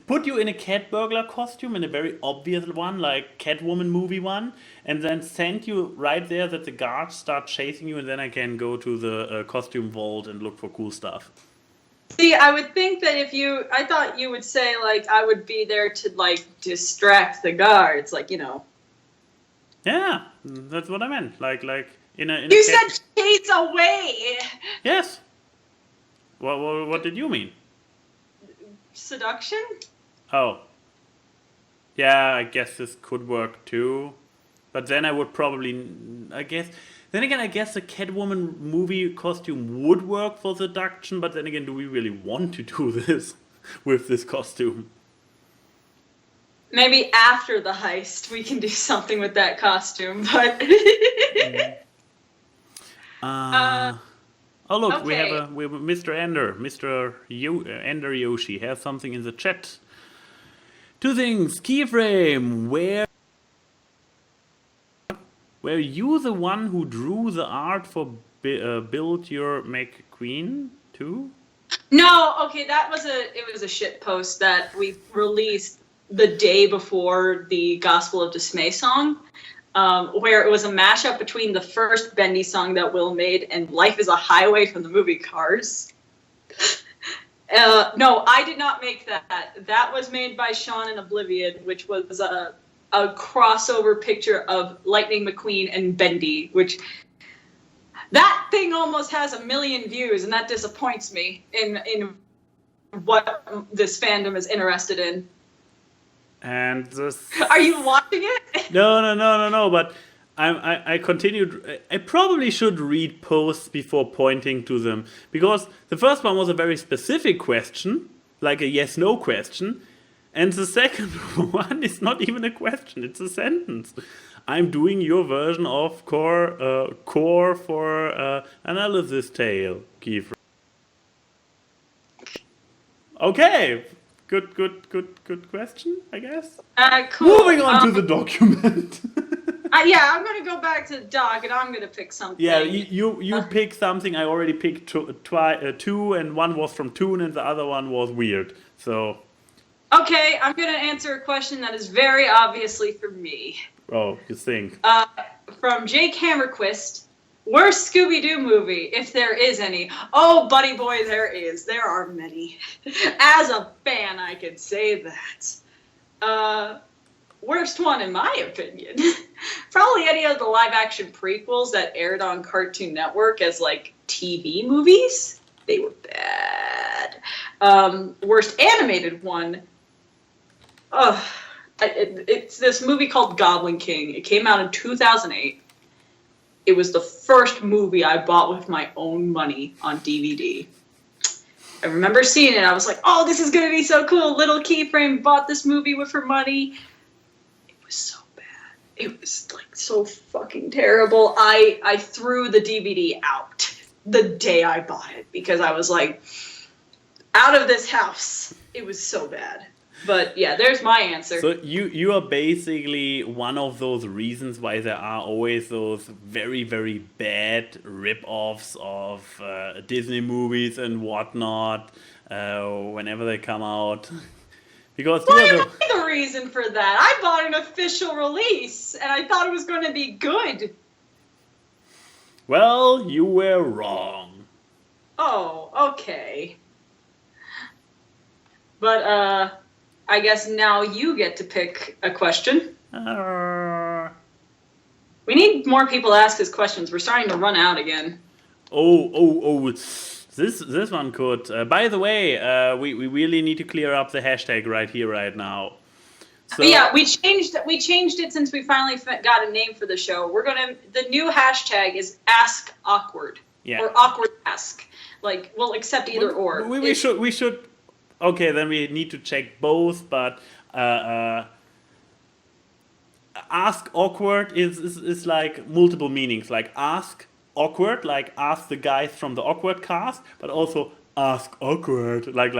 Put you in a cat burglar costume, in a very obvious one, like Catwoman movie one, and then send you right there that the guards start chasing you, and then I can go to the costume vault and look for cool stuff. See, I would think that I thought you would say, like, I would be there to, like, distract the guards, like, you know. Yeah, that's what I meant. Like in a. You said chase away. Yes. What did you mean? Seduction? Oh. Yeah, I guess this could work too. But then I would probably, then again, I guess the Catwoman movie costume would work for seduction, but then again, do we really want to do this with this costume? Maybe after the heist, we can do something with that costume, but... Oh look, okay. we have Mr. Ender, Ender Yoshi has something in the chat. Two things. Keyframe, were you the one who drew the art for Build Your McQueen too? No, okay, it was a shit post that we released the day before the Gospel of Dismay song. Where it was a mashup between the first Bendy song that Will made and Life is a Highway from the movie Cars. No, I did not make that. That was made by Sean in Oblivion, which was a crossover picture of Lightning McQueen and Bendy, which that thing almost has 1 million views, and that disappoints me in what this fandom is interested in. And this... Are you watching it? No. But I continued. I probably should read posts before pointing to them, because the first one was a very specific question, like a yes/no question, and the second one is not even a question; it's a sentence. I'm doing your version of core for analysis tale, Kiefer. Okay, good question, I guess. Cool. Moving on to the document. Yeah, I'm gonna go back to the doc, and I'm gonna pick something. Yeah, you pick something. I already picked two, and one was from Toon, and the other one was weird. So. Okay, I'm gonna answer a question that is very obviously for me. Oh, you think? From Jake Hammerquist, worst Scooby-Doo movie, if there is any. Oh, buddy boy, there is. There are many. As a fan, I can say that. Worst one, in my opinion. Probably any of the live-action prequels that aired on Cartoon Network as, like, TV movies. They were bad. Worst animated one. It's this movie called Goblin King. It came out in 2008. It was the first movie I bought with my own money on DVD. I remember seeing it. I was like, oh, this is going to be so cool. Little Keyframe bought this movie with her money. It was so bad. It was like so fucking terrible. I threw the DVD out the day I bought it because I was like, out of this house. It was so bad. But yeah, there's my answer. So you are basically one of those reasons why there are always those very, very bad rip-offs of Disney movies and whatnot whenever they come out. Because well, you know the reason for that. I bought an official release, and I thought it was going to be good. Well, you were wrong. Oh, okay. But, I guess now you get to pick a question. We need more people to ask us questions. We're starting to run out again. Oh! This one could. By the way, we really need to clear up the hashtag right here, right now. So, yeah, we changed it since we finally got a name for the show. The new hashtag is Ask Awkward. Yeah. Or Awkward Ask. Like, we'll accept either or. We should. Okay, then we need to check both, but ask awkward is like multiple meanings. Like ask awkward, like ask the guys from the awkward cast, but also ask awkward, like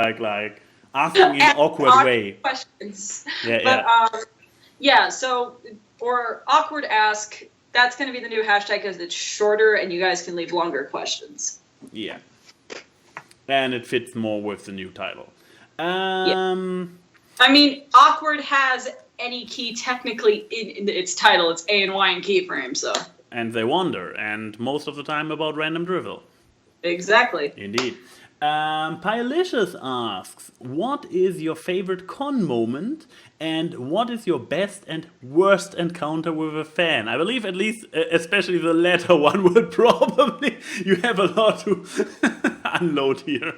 asking in an awkward way. Questions. Yeah. So for awkward ask, that's going to be the new hashtag because it's shorter and you guys can leave longer questions. Yeah. And it fits more with the new title. I mean, awkward has any key technically in its title. It's A and Y and keyframe, so. And they wander, and most of the time about random drivel. Exactly. Indeed. Pylicious asks, what is your favorite con moment, and what is your best and worst encounter with a fan? I believe at least, especially the latter one, would probably, you have a lot to unload here.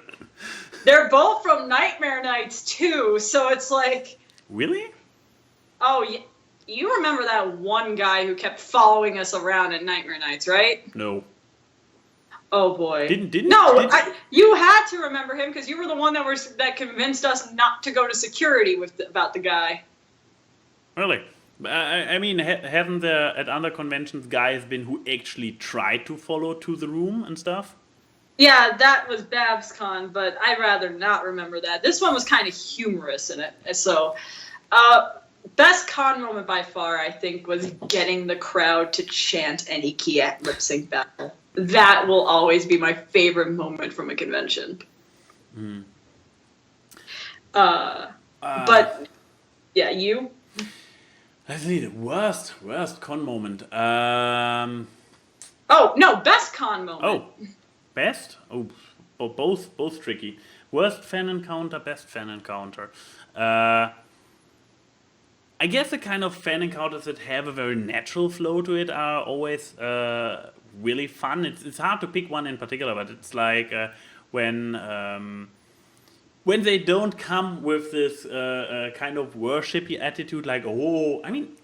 They're both from Nightmare Nights, too, so it's like... Really? Oh, you remember that one guy who kept following us around at Nightmare Nights, right? No. Oh, boy. You had to remember him, because you were the one that convinced us not to go to security about the guy. Really? I mean, haven't there at other conventions guys been who actually tried to follow to the room and stuff? Yeah, that was BabsCon, but I'd rather not remember that. This one was kind of humorous in it. So, best con moment by far, I think, was getting the crowd to chant any key at lip sync battle. That will always be my favorite moment from a convention. Mm. But, yeah, you? I think the worst con moment. Oh, no, best con moment. Oh. Best? Oh, both tricky. Worst fan encounter, best fan encounter. I guess the kind of fan encounters that have a very natural flow to it are always really fun. It's hard to pick one in particular, but it's like when they don't come with this kind of worshipy attitude, like, oh, I mean,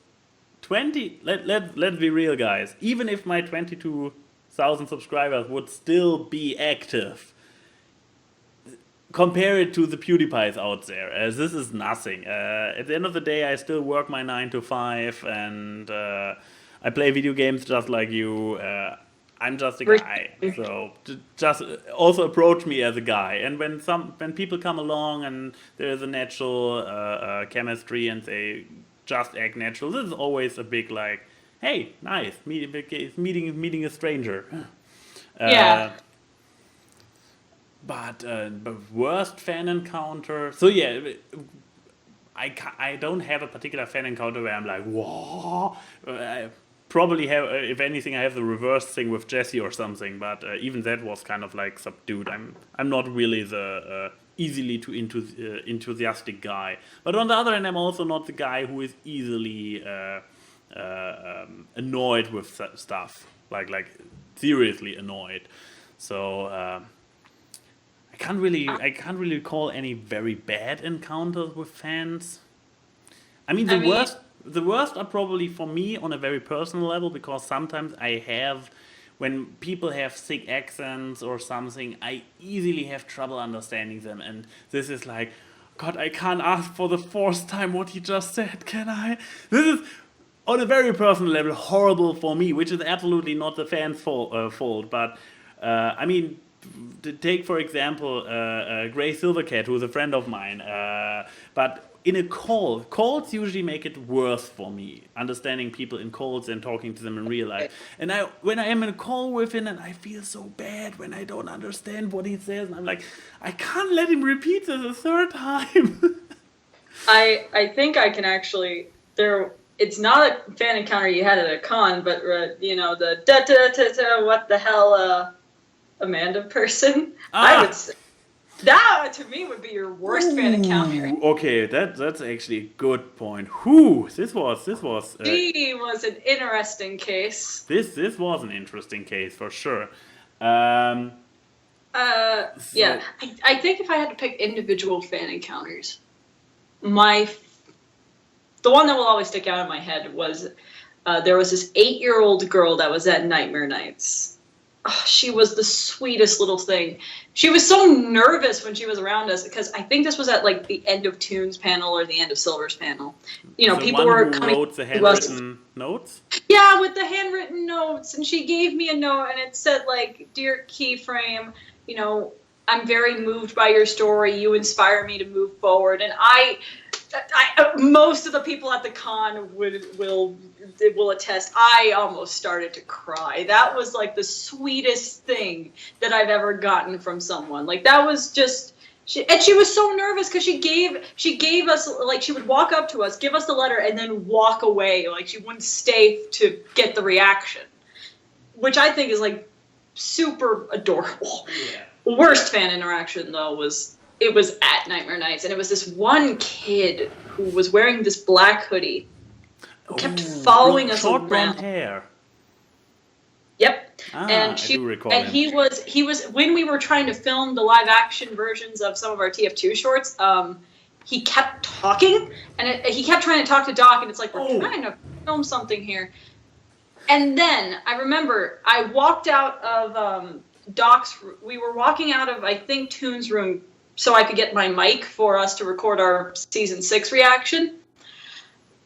let's be real, guys. Even if my 22,000 subscribers would still be active, compare it to the PewDiePies out there, as this is nothing. At the end of the day, I still work my 9 to 5, and I play video games just like you. I'm just a guy, so just also approach me as a guy. And when people come along and there's a natural chemistry and they just act natural, this is always a big like, hey, nice, meeting a stranger. Yeah. But the worst fan encounter. So yeah, I don't have a particular fan encounter where I'm like, whoa. I probably have, if anything, I have the reverse thing with Jesse or something. But even that was kind of like subdued. I'm not really the easily too enthusiastic guy. But on the other hand, I'm also not the guy who is easily annoyed with stuff. Like seriously annoyed. So. I can't really recall any very bad encounters with fans. I mean, the worst are probably for me on a very personal level, because sometimes when people have thick accents or something, I easily have trouble understanding them, and this is like, God, I can't ask for the fourth time what he just said, can I? This is, on a very personal level, horrible for me, which is absolutely not the fans' fault, but, I mean, take, for example, Gray Silvercat, who's a friend of mine. But in a call, calls usually make it worse for me, understanding people in calls and talking to them in real life. And when I am in a call with him, and I feel so bad when I don't understand what he says, and I'm like, I can't let him repeat this a third time. I think I can actually It's not a fan encounter you had at a con, but the da-da-da-da, what the hell, Amanda person. I would say that to me would be your worst fan encounter. Okay, that's actually a good point. This was. She was an interesting case. This was an interesting case for sure. Yeah, I think if I had to pick individual fan encounters, the one that will always stick out in my head was there was this 8-year-old girl that was at Nightmare Nights. Oh, she was the sweetest little thing. She was so nervous when she was around us, because I think this was at like the end of Toon's panel or the end of Silver's panel. People were coming. Wrote the handwritten notes? Yeah, with the handwritten notes, and she gave me a note, and it said like, "Dear Keyframe, I'm very moved by your story. You inspire me to move forward." And most of the people at the con will attest, I almost started to cry. That was like the sweetest thing that I've ever gotten from someone. Like, that was just, she was so nervous because she gave us, like, she would walk up to us, give us the letter, and then walk away. Like, she wouldn't stay to get the reaction, which I think is like super adorable. Yeah. Worst fan interaction though was at Nightmare Nights, and it was this one kid who was wearing this black hoodie, kept following us around. Blonde hair. Yep. And I do recall him. He was when we were trying to film the live action versions of some of our TF2 shorts. He kept talking, and he kept trying to talk to Doc, and it's like, we're trying to film something here. And then I remember I walked out of Doc's. We were walking out of, I think, Toon's room, so I could get my mic for us to record our season 6 reaction.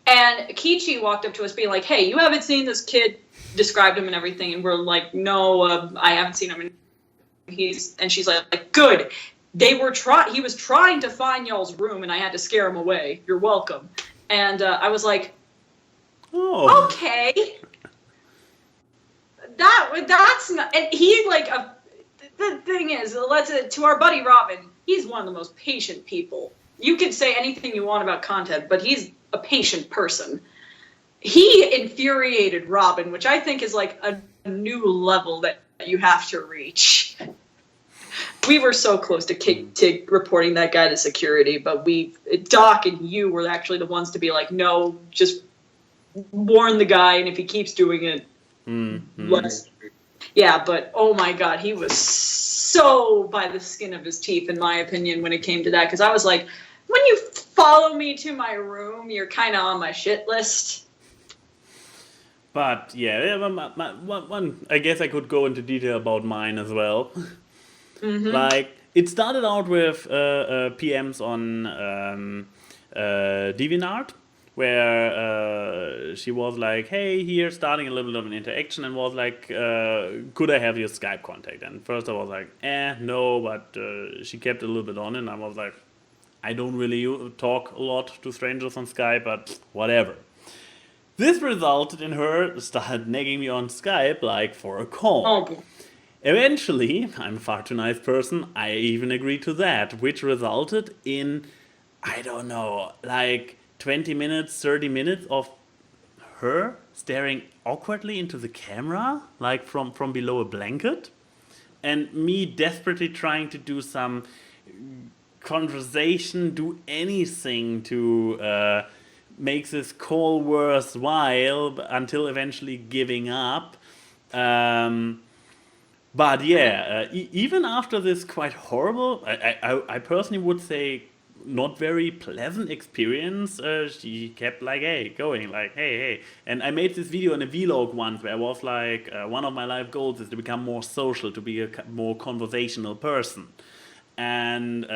And Kichi walked up to us being like, "Hey, you haven't seen this kid," described him and everything. And we're like, "No, I haven't seen him." And she's like, "Good. He was trying to find y'all's room, and I had to scare him away. You're welcome." And I was like, "Oh, okay." That's not, and he like, the thing is, to our buddy Robin, he's one of the most patient people. You can say anything you want about content, but he's a patient person. He infuriated Robin, which I think is like a new level that you have to reach. We were so close to reporting that guy to security, but Doc and you were actually the ones to be like, "No, just warn the guy, and if he keeps doing it, let's." Yeah, but oh my God, he was so by the skin of his teeth, in my opinion, when it came to that. Because I was like, when you follow me to my room, you're kind of on my shit list. But yeah, I guess I could go into detail about mine as well. Like, it started out with PMs on DeviantArt, where she was like, hey, here, starting a little bit of an interaction, and was like, could I have your Skype contact? And first I was like, no, but she kept a little bit on it, and I was like, I don't really talk a lot to strangers on Skype, but whatever. This resulted in her start nagging me on Skype, like, for a call. Oh, Eventually, I'm a far too nice person, I even agreed to that, which resulted in, I don't know, like 20 minutes, 30 minutes of her staring awkwardly into the camera, like from below a blanket, and me desperately trying to do some conversation, do anything to make this call worthwhile, until eventually giving up. But yeah, even after this quite horrible, I personally would say not very pleasant experience, she kept like, hey, going like, hey. And I made this video in a vlog once where I was like, one of my life goals is to become more social, to be a more conversational person. And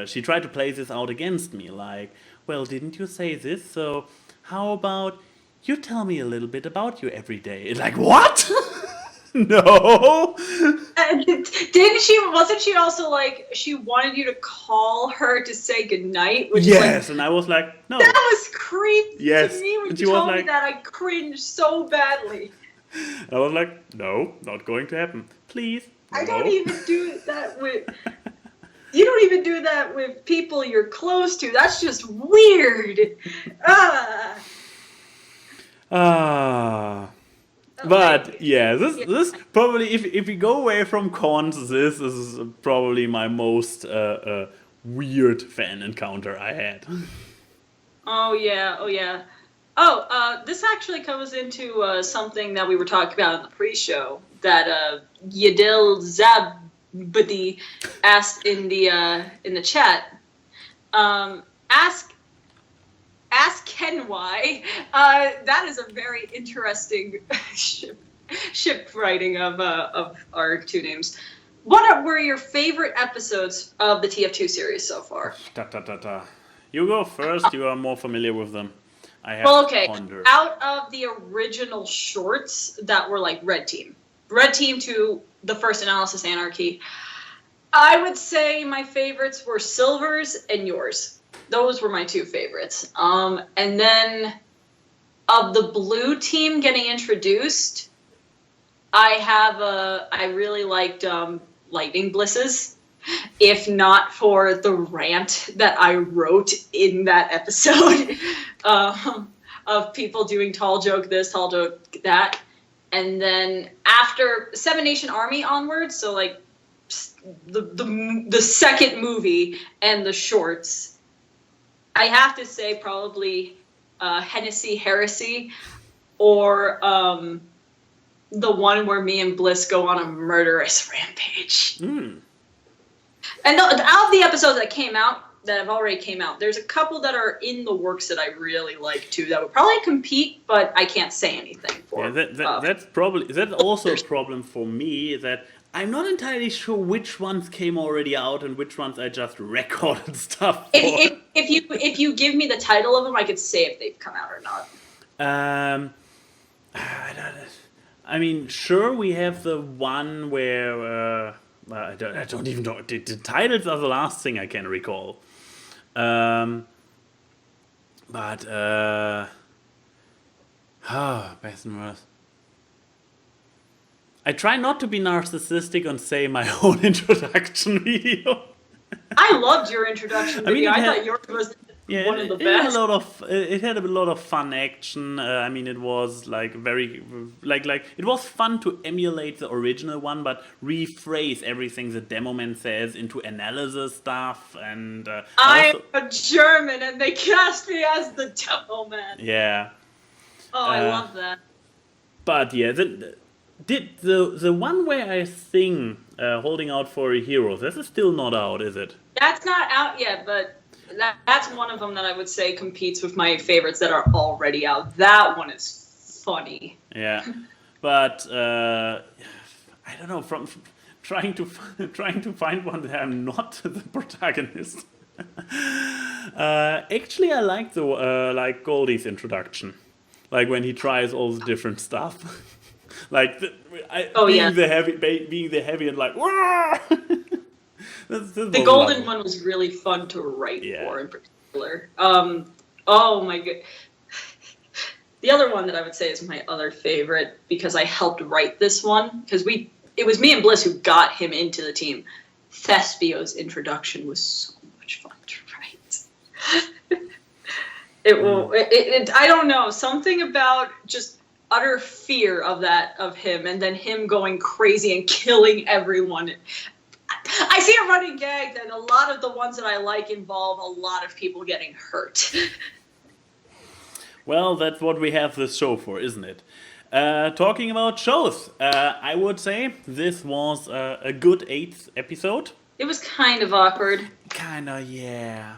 she tried to play this out against me, like, well, didn't you say this? So how about you tell me a little bit about you every day? Like, what? No. Didn't she? Wasn't she also like she wanted you to call her to say goodnight? Which Yes, is like, and I was like, no. that was creepy Yes, to me when and you she was told me like- that. I cringed so badly. I was like, no, not going to happen. Please. I no." don't even do that with. You don't even do that with people you're close to. That's just weird. But yeah, this probably, if we go away from cons, this is probably my most weird fan encounter I had. Oh yeah. Oh, this actually comes into something that we were talking about in the pre-show that Yadil Zabadi asked in the chat. Ask Ken why. That is a very interesting ship writing of our two names. What were your favorite episodes of the TF2 series so far? You go first. You are more familiar with them. I have Well, okay. to ponder. Out of the original shorts that were like Red Team to the first Analysis Anarchy, I would say my favorites were Silver's and yours. Those were my two favorites. And then of the blue team getting introduced, I really liked Lightning Blisses, if not for the rant that I wrote in that episode of people doing tall joke this, tall joke that. And then after Seven Nation Army onwards, so like the second movie and the shorts, I have to say probably Hennessy Heresy, or the one where me and Bliss go on a murderous rampage. Mm. And out of the episodes that have already came out, there's a couple that are in the works that I really like too, that would probably compete, but I can't say anything for. Yeah, that's also a problem for me, that I'm not entirely sure which ones came already out and which ones I just recorded stuff for. If you give me the title of them, I could say if they've come out or not. I mean, sure, we have the one where I don't even know. The titles are the last thing I can recall. Best and worst. I try not to be narcissistic and say my own introduction video. I loved your introduction video. I thought yours was one of the best. It had a lot of fun action. I mean, it was like very it was fun to emulate the original one, but rephrase everything the demo man says into analysis stuff. And I'm a German, and they cast me as the demo man. Yeah. Oh, I love that. But yeah, the one where I sing "Holding Out for a Hero," this is still not out, is it? That's not out yet, but that's one of them that I would say competes with my favorites that are already out. That one is funny. Yeah, but I don't know. From trying to find one that I'm not the protagonist. Actually, I like the like Goldie's introduction, like when he tries all the different stuff, like being the heavy and like. That's the golden one was really fun to write for in particular. Oh my god. The other one that I would say is my other favorite because I helped write this one because it was me and Bliss who got him into the team. Thespio's introduction was so much fun to write. I don't know, something about just utter fear of him and then him going crazy and killing everyone. I see a running gag that a lot of the ones that I like involve a lot of people getting hurt. Well, that's what we have this show for, isn't it? Talking about shows, I would say this was a good 8th episode. It was kind of awkward. Kinda, yeah.